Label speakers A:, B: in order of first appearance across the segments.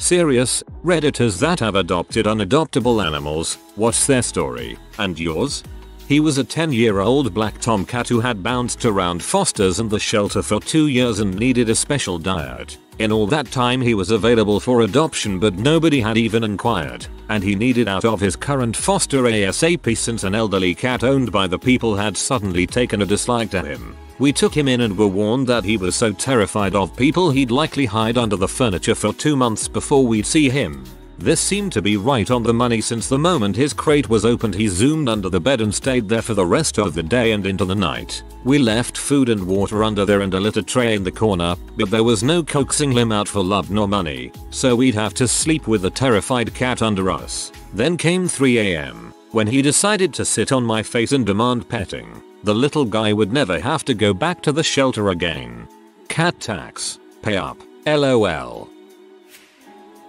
A: Serious, Redditors that have adopted unadoptable animals, what's their story? And yours? He was a 10-year-old black tomcat who had bounced around fosters and the shelter for 2 years and needed a special diet. In all that time he was available for adoption, but nobody had even inquired, and he needed out of his current foster ASAP since an elderly cat owned by the people had suddenly taken a dislike to him. We took him in and were warned that he was so terrified of people he'd likely hide under the furniture for 2 months before we'd see him. This seemed to be right on the money, since the moment his crate was opened he zoomed under the bed and stayed there for the rest of the day and into the night. We left food and water under there and a litter tray in the corner, but there was no coaxing him out for love nor money, so we'd have to sleep with the terrified cat under us. Then came 3 AM, when he decided to sit on my face and demand petting. The little guy would never have to go back to the shelter again. Cat tax. Pay up. LOL.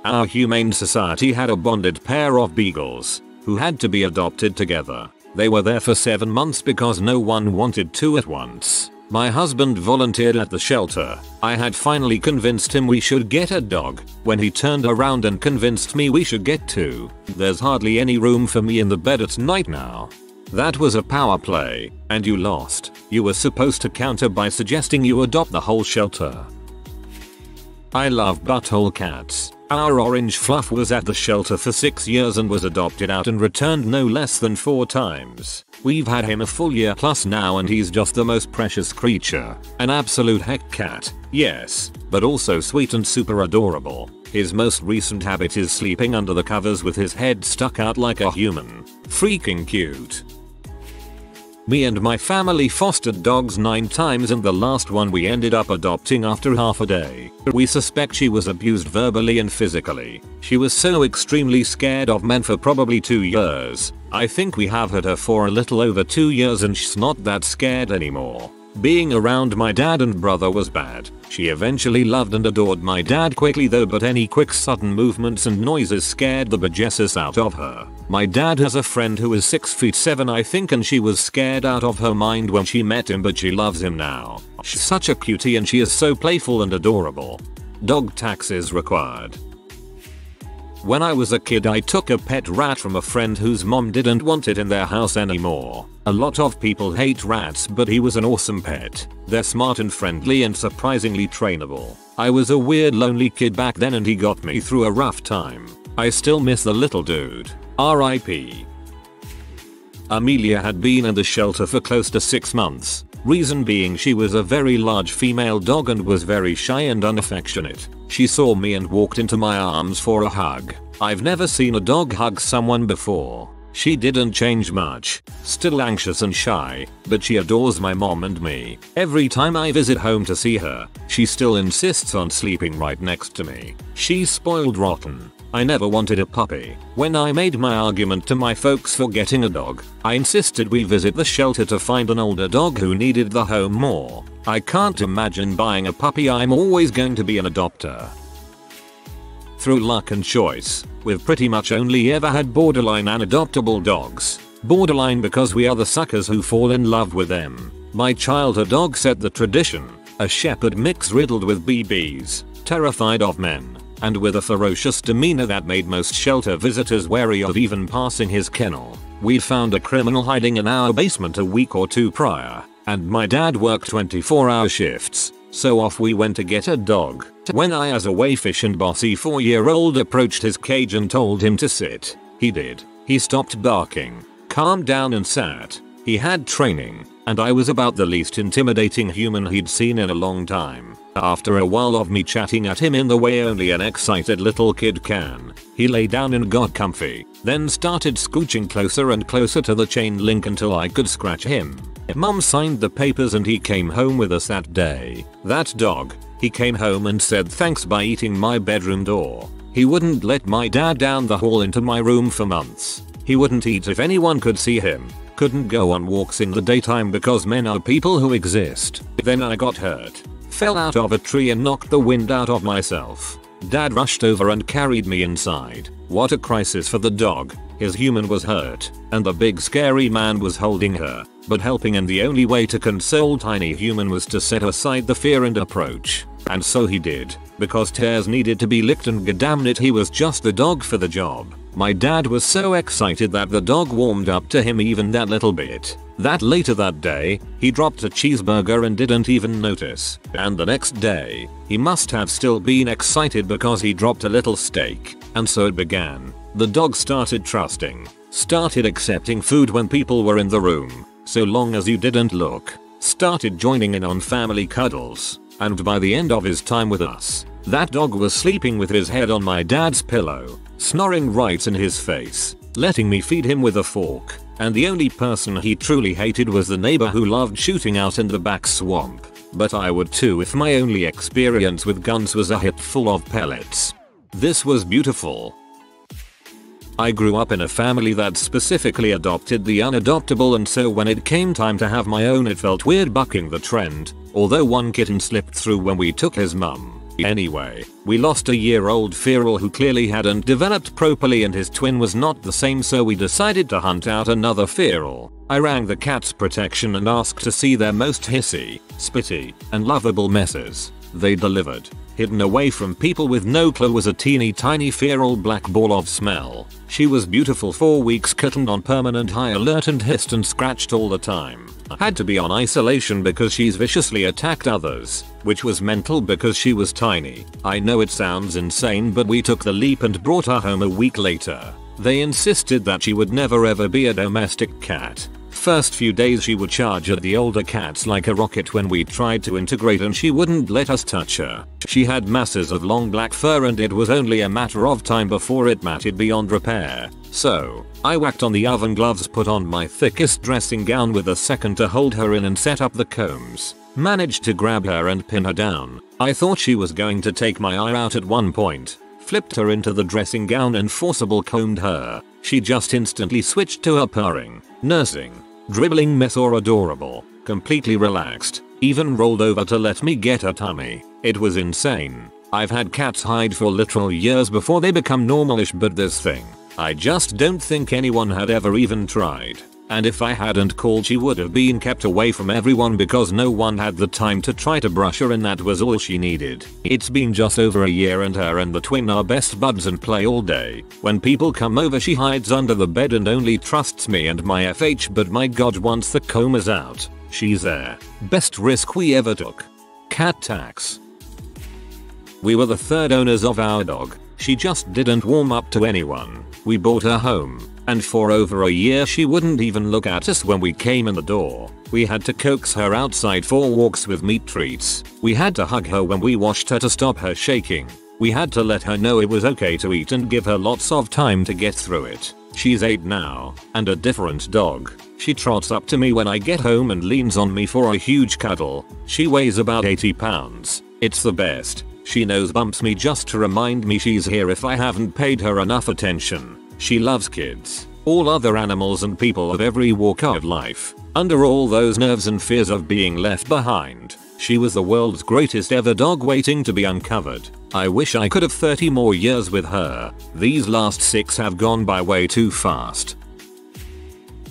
A: Our humane society had a bonded pair of beagles who had to be adopted together. They were there for 7 months because no one wanted to at once. My husband volunteered at the shelter. I had finally convinced him we should get a dog when he turned around and convinced me we should get 2. There's hardly any room for me in the bed at night now. That was a power play, and you lost. You were supposed to counter by suggesting you adopt the whole shelter. I love butthole cats. Our orange fluff was at the shelter for 6 years and was adopted out and returned no less than 4 times. We've had him a full year plus now and he's just the most precious creature. An absolute heck cat, yes, but also sweet and super adorable. His most recent habit is sleeping under the covers with his head stuck out like a human. Freaking cute. Me and my family fostered dogs 9 times and the last one we ended up adopting after half a day. We suspect she was abused verbally and physically. She was so extremely scared of men for probably 2 years. I think we have had her for a little over 2 years and she's not that scared anymore. Being around my dad and brother was bad. She eventually loved and adored my dad quickly though, but any quick sudden movements and noises scared the bejesus out of her. My dad has a friend who is 6'7" I think, and she was scared out of her mind when she met him, but she loves him now. She's such a cutie and she is so playful and adorable. Dog taxes required. When I was a kid I took a pet rat from a friend whose mom didn't want it in their house anymore. A lot of people hate rats, but he was an awesome pet. They're smart and friendly and surprisingly trainable. I was a weird lonely kid back then and he got me through a rough time. I still miss the little dude. RIP. Amelia had been in the shelter for close to 6 months. Reason being she was a very large female dog and was very shy and unaffectionate. She saw me and walked into my arms for a hug. I've never seen a dog hug someone before. She didn't change much, still anxious and shy, but she adores my mom and me. Every time I visit home to see her, she still insists on sleeping right next to me. She's spoiled rotten. I never wanted a puppy. When I made my argument to my folks for getting a dog, I insisted we visit the shelter to find an older dog who needed the home more. I can't imagine buying a puppy. I'm always going to be an adopter. Through luck and choice, we've pretty much only ever had borderline unadoptable dogs. Borderline because we are the suckers who fall in love with them. My childhood dog set the tradition, a shepherd mix riddled with BBs, terrified of men, and with a ferocious demeanor that made most shelter visitors wary of even passing his kennel. We'd found a criminal hiding in our basement a week or 2 prior, and my dad worked 24-hour shifts, so off we went to get a dog. When I, as a wayfish and bossy 4-year-old, approached his cage and told him to sit, he did. He stopped barking, calmed down and sat. He had training, and I was about the least intimidating human he'd seen in a long time. After a while of me chatting at him in the way only an excited little kid can, he lay down and got comfy, then started scooching closer and closer to the chain link until I could scratch him. Mum signed the papers and he came home with us that day. That dog, he came home and said thanks by eating my bedroom door. He wouldn't let my dad down the hall into my room for months. He wouldn't eat if anyone could see him. Couldn't go on walks in the daytime because men are people who exist. Then I got hurt. Fell out of a tree and knocked the wind out of myself. Dad rushed over and carried me inside. What a crisis for the dog. His human was hurt, and the big scary man was holding her, but helping, and the only way to console tiny human was to set aside the fear and approach. And so he did, because Tears needed to be licked and goddammit he was just the dog for the job. My dad was so excited that the dog warmed up to him even that little bit, that later that day, he dropped a cheeseburger and didn't even notice. And the next day, he must have still been excited because he dropped a little steak. And so it began. The dog started trusting, started accepting food when people were in the room, so long as you didn't look, started joining in on family cuddles, and by the end of his time with us, that dog was sleeping with his head on my dad's pillow, snoring right in his face, letting me feed him with a fork, and the only person he truly hated was the neighbor who loved shooting out in the back swamp. But I would too if my only experience with guns was a hip full of pellets. This was beautiful. I grew up in a family that specifically adopted the unadoptable, and so when it came time to have my own it felt weird bucking the trend, although one kitten slipped through when we took his mum. Anyway, we lost a year-old feral who clearly hadn't developed properly and his twin was not the same, so we decided to hunt out another feral. I rang the cat's protection and asked to see their most hissy, spitty, and lovable messes. They delivered. Hidden away from people with no clue was a teeny tiny feral black ball of smell. She was beautiful 4 weeks kitten on permanent high alert and hissed and scratched all the time. Had to be on isolation because she's viciously attacked others, which was mental because she was tiny. I know it sounds insane, but we took the leap and brought her home a week later. They insisted that she would never ever be a domestic cat. First few days she would charge at the older cats like a rocket when we tried to integrate and she wouldn't let us touch her. She had masses of long black fur and it was only a matter of time before it matted beyond repair. So, I whacked on the oven gloves, put on my thickest dressing gown with a second to hold her in and set up the combs. Managed to grab her and pin her down. I thought she was going to take my eye out at one point. Flipped her into the dressing gown and forcible combed her. She just instantly switched to her purring, nursing, dribbling mess or adorable, completely relaxed, even rolled over to let me get her tummy. It was insane. I've had cats hide for literal years before they become normalish, but this thing, I just don't think anyone had ever even tried. And if I hadn't called, she would have been kept away from everyone because no one had the time to try to brush her, and that was all she needed. It's been just over a year and her and the twin are best buds and play all day. When people come over she hides under the bed and only trusts me and my FH, but my god, once the comb is out, she's there. Best risk we ever took. Cat tax. We were the third owners of our dog. She just didn't warm up to anyone. We brought her home, and for over a year she wouldn't even look at us when we came in the door. We had to coax her outside for walks with meat treats. We had to hug her when we washed her to stop her shaking. We had to let her know it was okay to eat and give her lots of time to get through it. She's 8 now, and a different dog. She trots up to me when I get home and leans on me for a huge cuddle. She weighs about 80 pounds. It's the best. She nose bumps me just to remind me she's here if I haven't paid her enough attention. She loves kids, all other animals and people of every walk of life. Under all those nerves and fears of being left behind, she was the world's greatest ever dog waiting to be uncovered. I wish I could have 30 more years with her. These last 6 have gone by way too fast.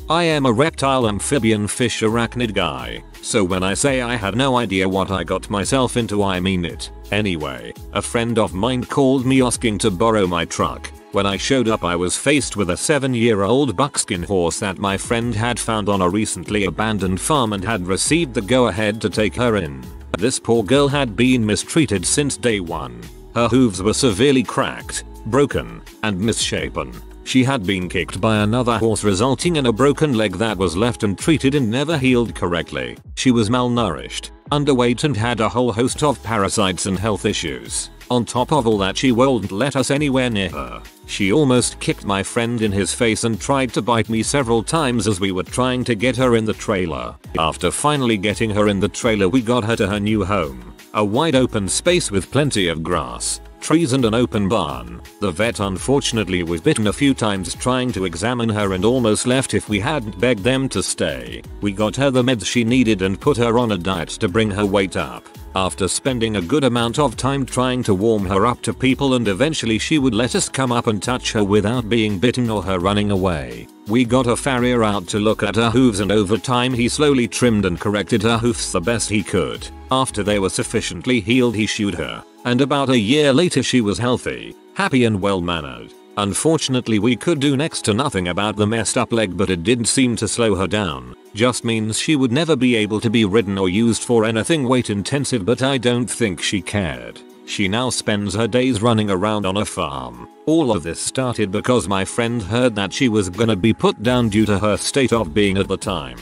A: I am a reptile, amphibian, fish, arachnid guy, so when I say I had no idea what I got myself into, I mean it. Anyway, a friend of mine called me asking to borrow my truck. When I showed up I was faced with a 7-year-old buckskin horse that my friend had found on a recently abandoned farm and had received the go-ahead to take her in. This poor girl had been mistreated since day one. Her hooves were severely cracked, broken, and misshapen. She had been kicked by another horse, resulting in a broken leg that was left untreated and never healed correctly. She was malnourished, underweight, and had a whole host of parasites and health issues. On top of all that, she wouldn't let us anywhere near her. She almost kicked my friend in his face and tried to bite me several times as we were trying to get her in the trailer. After finally getting her in the trailer, we got her to her new home, a wide open space with plenty of grass, trees, and an open barn. The vet unfortunately was bitten a few times trying to examine her and almost left if we hadn't begged them to stay. We got her the meds she needed and put her on a diet to bring her weight up. After spending a good amount of time trying to warm her up to people, and eventually she would let us come up and touch her without being bitten or her running away. We got a farrier out to look at her hooves, and over time he slowly trimmed and corrected her hoofs the best he could. After they were sufficiently healed, he shoed her, and about a year later she was healthy, happy and well mannered. Unfortunately, we could do next to nothing about the messed up leg, but it didn't seem to slow her down. Just means she would never be able to be ridden or used for anything weight intensive, but I don't think she cared. She now spends her days running around on a farm. All of this started because my friend heard that she was gonna be put down due to her state of being at the time.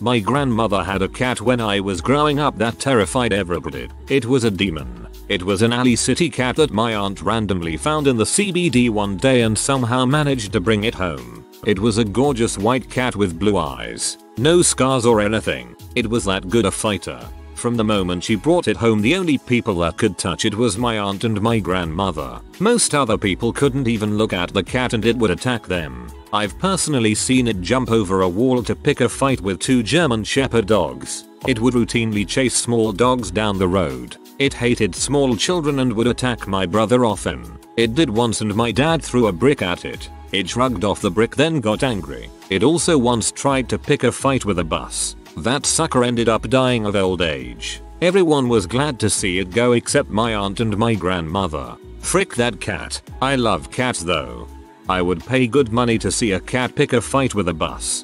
A: My grandmother had a cat when I was growing up that terrified everybody. It was a demon. It was an alley city cat that my aunt randomly found in the CBD one day and somehow managed to bring it home. It was a gorgeous white cat with blue eyes. No scars or anything. It was that good a fighter. From the moment she brought it home, the only people that could touch it was my aunt and my grandmother. Most other people couldn't even look at the cat and it would attack them. I've personally seen it jump over a wall to pick a fight with 2 German Shepherd dogs. It would routinely chase small dogs down the road. It hated small children and would attack my brother often. It did once and my dad threw a brick at it. It shrugged off the brick, then got angry. It also once tried to pick a fight with a bus. That sucker ended up dying of old age. Everyone was glad to see it go except my aunt and my grandmother. Frick that cat. I love cats though. I would pay good money to see a cat pick a fight with a bus.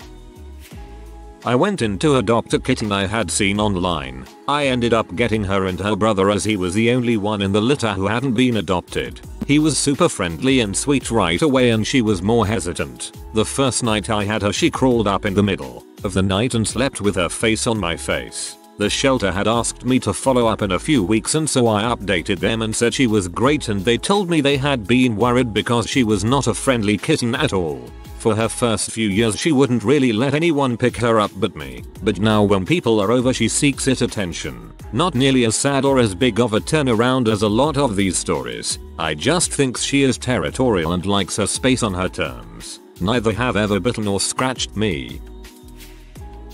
A: I went in to adopt a kitten I had seen online. I ended up getting her and her brother as he was the only one in the litter who hadn't been adopted. He was super friendly and sweet right away, and she was more hesitant. The first night I had her, she crawled up in the middle of the night and slept with her face on my face. The shelter had asked me to follow up in a few weeks, and so I updated them and said she was great, and they told me they had been worried because she was not a friendly kitten at all. For her first few years she wouldn't really let anyone pick her up but me. But now when people are over, she seeks it attention. Not nearly as sad or as big of a turnaround as a lot of these stories. I just think she is territorial and likes her space on her terms. Neither have ever bitten or scratched me.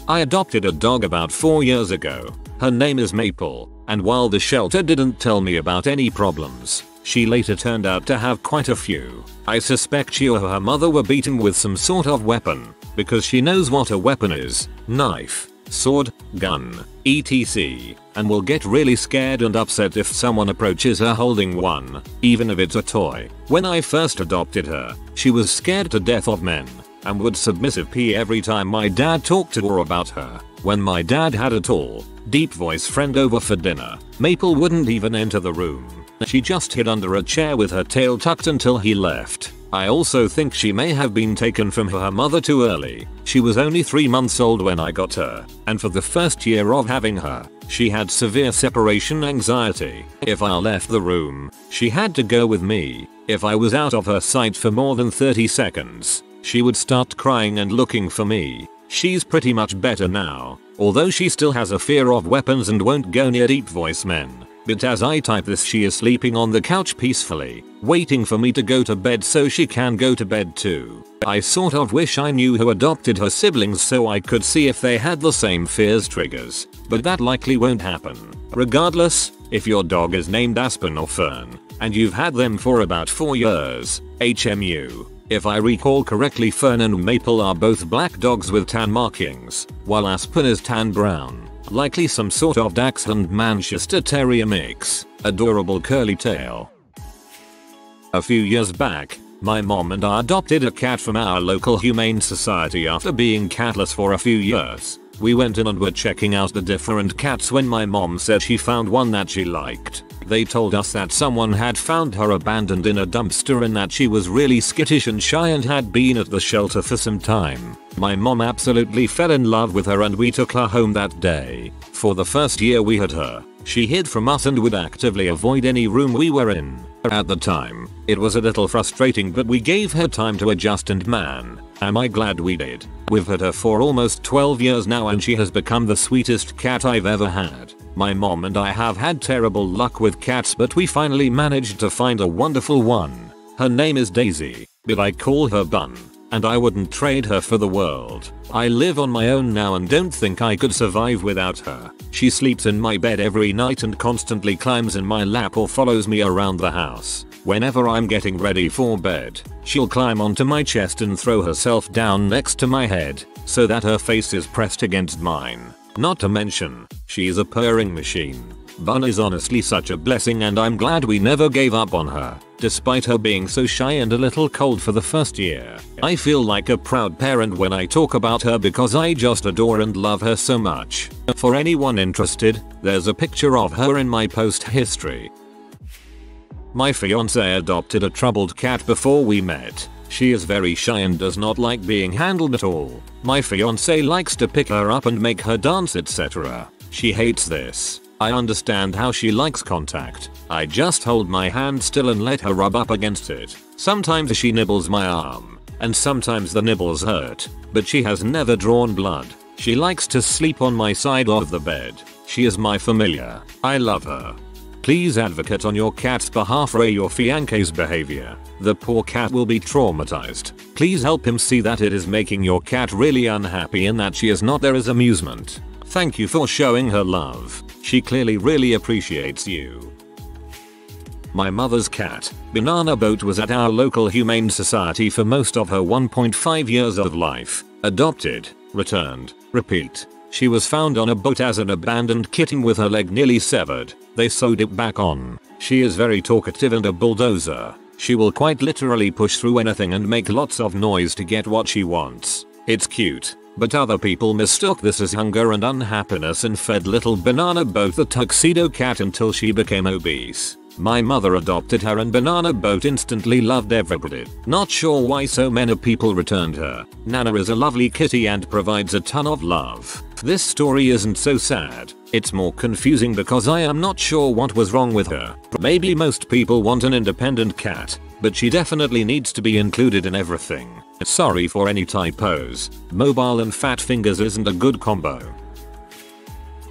A: I adopted a dog about 4 years ago. Her name is Maple, and while the shelter didn't tell me about any problems, she later turned out to have quite a few. I suspect she or her mother were beaten with some sort of weapon, because she knows what a weapon is: knife, sword, gun, etc. and will get really scared and upset if someone approaches her holding one, even if it's a toy. When I first adopted her, she was scared to death of men, and would submissive pee every time my dad talked to her about her. When my dad had a tall, deep voice friend over for dinner, Maple wouldn't even enter the room. She just hid under a chair with her tail tucked until he left. I also think she may have been taken from her mother too early. She was only 3 months old when I got her, and for the first year of having her, she had severe separation anxiety. If I left the room, she had to go with me. If I was out of her sight for more than 30 seconds, she would start crying and looking for me. She's pretty much better now, although she still has a fear of weapons and won't go near deep voice men. But as I type this, she is sleeping on the couch peacefully, waiting for me to go to bed so she can go to bed too. I sort of wish I knew who adopted her siblings so I could see if they had the same fears triggers, but that likely won't happen. Regardless, if your dog is named Aspen or Fern, and you've had them for about 4 years, HMU. If I recall correctly, Fern and Maple are both black dogs with tan markings, while Aspen is tan brown. Likely some sort of Dachshund Manchester Terrier mix. Adorable curly tail. A few years back, my mom and I adopted a cat from our local humane society after being catless for a few years. We went in and were checking out the different cats when my mom said she found one that she liked. They told us that someone had found her abandoned in a dumpster and that she was really skittish and shy and had been at the shelter for some time. My mom absolutely fell in love with her and we took her home that day. For the first year we had her, she hid from us and would actively avoid any room we were in. At the time, it was a little frustrating, but we gave her time to adjust, and man, am I glad we did. We've had her for almost 12 years now and she has become the sweetest cat I've ever had. My mom and I have had terrible luck with cats, but we finally managed to find a wonderful one. Her name is Daisy, but I call her Bun. and I wouldn't trade her for the world. I live on my own now and don't think I could survive without her. She sleeps in my bed every night and constantly climbs in my lap or follows me around the house. Whenever I'm getting ready for bed, she'll climb onto my chest and throw herself down next to my head so that her face is pressed against mine. Not to mention, she's a purring machine. Bun is honestly such a blessing and I'm glad we never gave up on her, despite her being so shy and a little cold for the first year. I feel like a proud parent when I talk about her because I just adore and love her so much. For anyone interested, there's a picture of her in my post history. My fiancé adopted a troubled cat before we met. She is very shy and does not like being handled at all. My fiancé likes to pick her up and make her dance, etc. She hates this. I understand how she likes contact. I just hold my hand still and let her rub up against it. Sometimes she nibbles my arm, and sometimes the nibbles hurt, but she has never drawn blood. She likes to sleep on my side of the bed. She is my familiar. I love her. Please advocate on your cat's behalf for your fiancé's behavior. The poor cat will be traumatized. Please help him see that it is making your cat really unhappy and that she is not there as amusement. Thank you for showing her love. She clearly really appreciates you. My mother's cat, Banana Boat, was at our local humane society for most of her 1.5 years of life. Adopted, returned, repeat. She was found on a boat as an abandoned kitten with her leg nearly severed. They sewed it back on. She is very talkative and a bulldozer. She will quite literally push through anything and make lots of noise to get what she wants. It's cute, but other people mistook this as hunger and unhappiness and fed little Banana Boat the tuxedo cat until she became obese. My mother adopted her and Banana Boat instantly loved everybody. Not sure why so many people returned her. Nana is a lovely kitty and provides a ton of love. This story isn't so sad. It's more confusing because I am not sure what was wrong with her. Maybe most people want an independent cat, but she definitely needs to be included in everything. Sorry for any typos. Mobile and fat fingers isn't a good combo.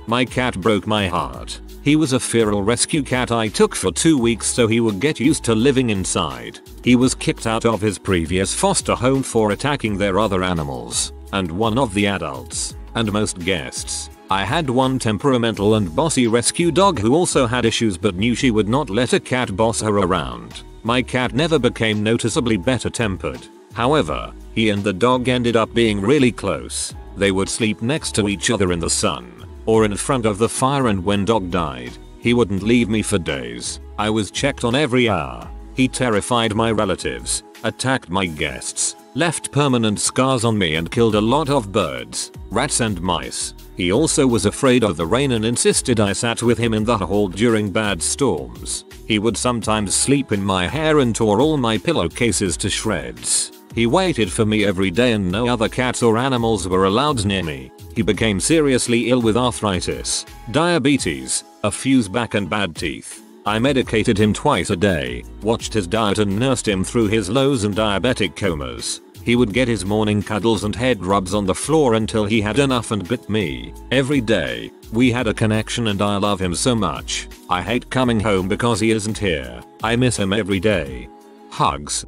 A: My cat broke my heart. He was a feral rescue cat I took for 2 weeks so he would get used to living inside. He was kicked out of his previous foster home for attacking their other animals, and one of the adults, and most guests. I had one temperamental and bossy rescue dog who also had issues but knew she would not let a cat boss her around. My cat never became noticeably better tempered. However, he and the dog ended up being really close. They would sleep next to each other in the sun or in front of the fire, and when dog died, he wouldn't leave me for days. I was checked on every hour. He terrified my relatives, attacked my guests, left permanent scars on me and killed a lot of birds, rats and mice. He also was afraid of the rain and insisted I sat with him in the hall during bad storms. He would sometimes sleep in my hair and tore all my pillowcases to shreds. He waited for me every day and no other cats or animals were allowed near me. He became seriously ill with arthritis, diabetes, a fused back and bad teeth. I medicated him twice a day, watched his diet and nursed him through his lows and diabetic comas. He would get his morning cuddles and head rubs on the floor until he had enough and bit me. Every day, we had a connection and I love him so much. I hate coming home because he isn't here. I miss him every day. Hugs.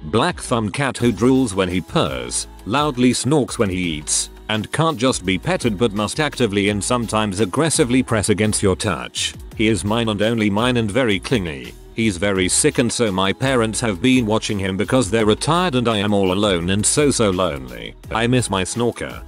A: Black thumb cat who drools when he purrs, loudly snorks when he eats, and can't just be petted but must actively and sometimes aggressively press against your touch. He is mine and only mine and very clingy. He's very sick and so my parents have been watching him because they're retired and I am all alone and so lonely. I miss my snorker.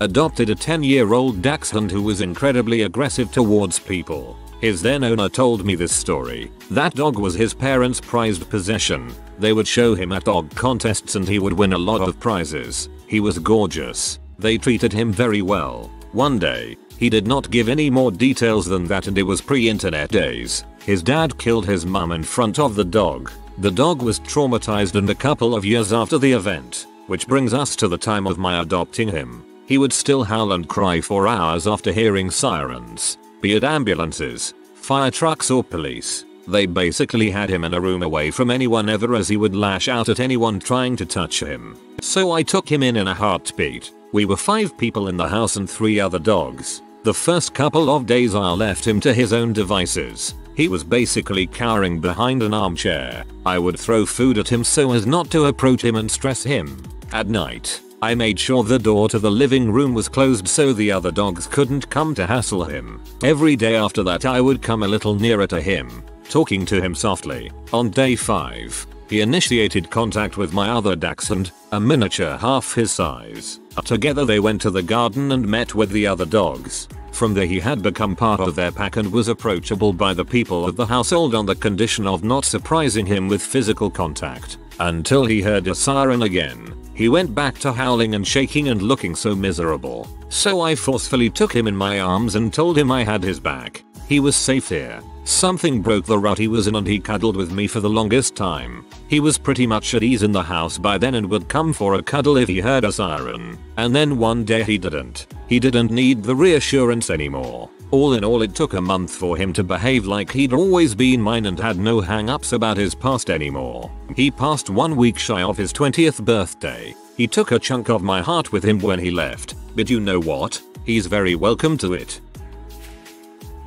A: Adopted a 10-year-old dachshund who was incredibly aggressive towards people. His then owner told me this story. That dog was his parents' prized possession. They would show him at dog contests and he would win a lot of prizes. He was gorgeous. They treated him very well. One day, he did not give any more details than that and it was pre-internet days. His dad killed his mum in front of the dog. The dog was traumatized and a couple of years after the event, which brings us to the time of my adopting him, he would still howl and cry for hours after hearing sirens. Be it ambulances, fire trucks or police. They basically had him in a room away from anyone ever as he would lash out at anyone trying to touch him. So I took him in a heartbeat. We were 5 people in the house and 3 other dogs. The first couple of days I left him to his own devices. He was basically cowering behind an armchair. I would throw food at him so as not to approach him and stress him. At night, I made sure the door to the living room was closed so the other dogs couldn't come to hassle him. Every day after that I would come a little nearer to him, talking to him softly. On day 5, he initiated contact with my other dachshund, a miniature half his size. Together they went to the garden and met with the other dogs. From there he had become part of their pack and was approachable by the people of the household on the condition of not surprising him with physical contact. Until he heard a siren again. He went back to howling and shaking and looking so miserable. So I forcefully took him in my arms and told him I had his back. He was safe here. Something broke the rut he was in and he cuddled with me for the longest time. He was pretty much at ease in the house by then and would come for a cuddle if he heard a siren. And then one day he didn't. He didn't need the reassurance anymore. All in all, it took a month for him to behave like he'd always been mine and had no hang-ups about his past anymore. He passed 1 week shy of his 20th birthday. He took a chunk of my heart with him when he left, but you know what? He's very welcome to it.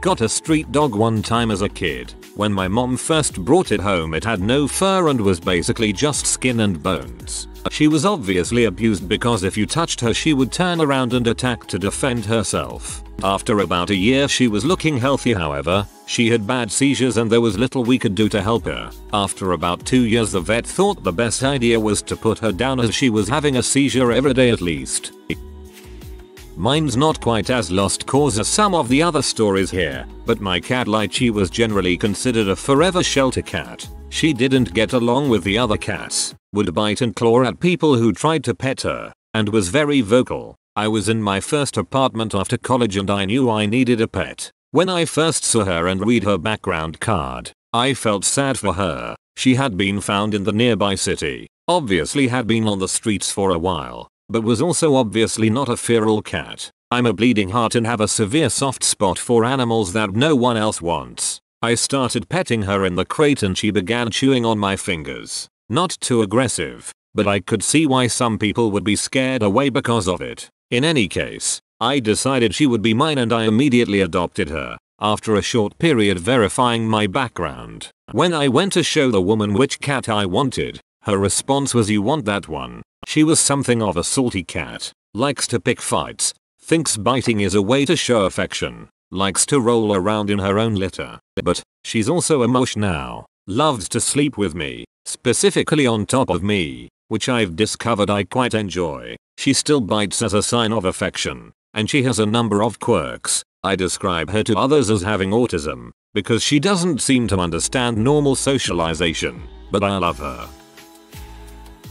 A: Got a street dog one time as a kid. When my mom first brought it home it had no fur and was basically just skin and bones. She was obviously abused because if you touched her she would turn around and attack to defend herself. After about a year she was looking healthy, however, she had bad seizures and there was little we could do to help her. After about 2 years the vet thought the best idea was to put her down as she was having a seizure every day at least. Mine's not quite as lost cause as some of the other stories here, but my cat Lychee was generally considered a forever shelter cat. She didn't get along with the other cats, would bite and claw at people who tried to pet her, and was very vocal. I was in my first apartment after college and I knew I needed a pet. When I first saw her and read her background card, I felt sad for her. She had been found in the nearby city, obviously had been on the streets for a while, but was also obviously not a feral cat. I'm a bleeding heart and have a severe soft spot for animals that no one else wants. I started petting her in the crate and she began chewing on my fingers. Not too aggressive, but I could see why some people would be scared away because of it. In any case, I decided she would be mine and I immediately adopted her, after a short period verifying my background. When I went to show the woman which cat I wanted, her response was, "You want that one." She was something of a salty cat, likes to pick fights, thinks biting is a way to show affection, likes to roll around in her own litter, but she's also a mush now, loves to sleep with me, specifically on top of me, which I've discovered I quite enjoy. She still bites as a sign of affection, and she has a number of quirks. I describe her to others as having autism, because she doesn't seem to understand normal socialization, but I love her.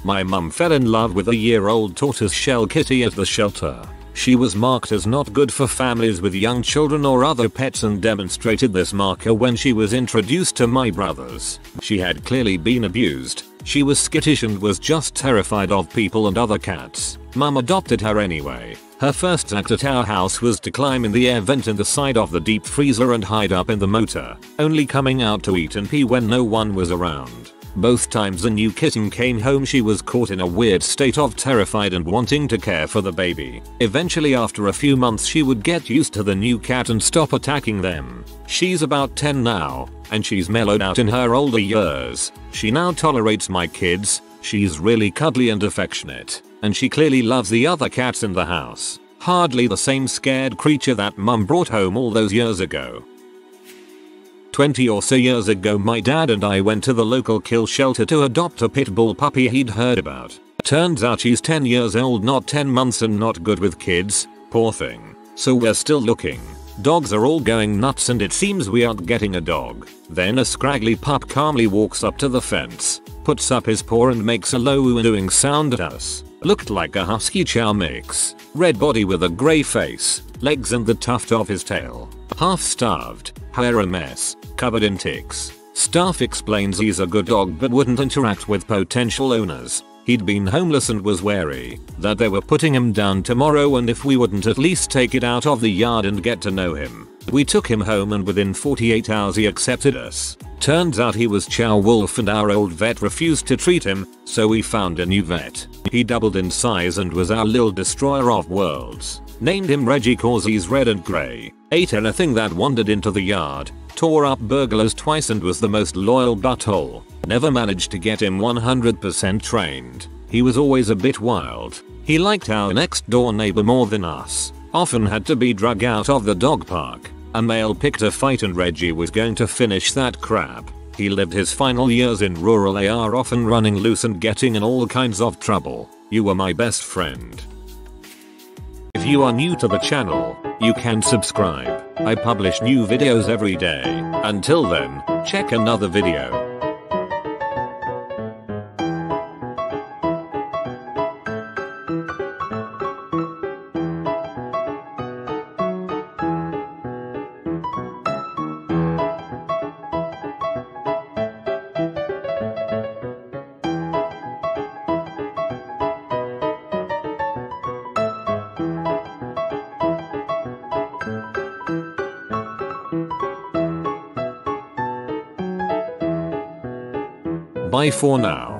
A: My mum fell in love with a year-old tortoiseshell kitty at the shelter. She was marked as not good for families with young children or other pets and demonstrated this marker when she was introduced to my brothers. She had clearly been abused. She was skittish and was just terrified of people and other cats. Mum adopted her anyway. Her first act at our house was to climb in the air vent in the side of the deep freezer and hide up in the motor, only coming out to eat and pee when no one was around. Both times the new kitten came home she was caught in a weird state of terrified and wanting to care for the baby. Eventually after a few months she would get used to the new cat and stop attacking them. She's about 10 now, and she's mellowed out in her older years. She now tolerates my kids, she's really cuddly and affectionate, and she clearly loves the other cats in the house. Hardly the same scared creature that mum brought home all those years ago. 20 or so years ago my dad and I went to the local kill shelter to adopt a pit bull puppy he'd heard about. Turns out she's 10 years old, not 10 months, and not good with kids, poor thing. So we're still looking. Dogs are all going nuts and it seems we aren't getting a dog. Then a scraggly pup calmly walks up to the fence, puts up his paw and makes a low ooh-ooing sound at us. Looked like a husky chow mix. Red body with a grey face, legs and the tuft of his tail. Half starved, hair a mess, covered in ticks. Staff explains he's a good dog but wouldn't interact with potential owners. He'd been homeless and was wary that they were putting him down tomorrow and if we wouldn't at least take it out of the yard and get to know him. We took him home and within 48 hours he accepted us. Turns out he was chow wolf and our old vet refused to treat him, so we found a new vet. He doubled in size and was our little destroyer of worlds. Named him Reggie cause he's red and grey, ate anything that wandered into the yard, tore up burglars twice and was the most loyal butthole. Never managed to get him 100% trained. He was always a bit wild. He liked our next door neighbor more than us. Often had to be drug out of the dog park. A male picked a fight and Reggie was going to finish that crap. He lived his final years in rural AR, often running loose and getting in all kinds of trouble. You were my best friend. If you are new to the channel, you can subscribe. I publish new videos every day. Until then, check another video. Bye for now.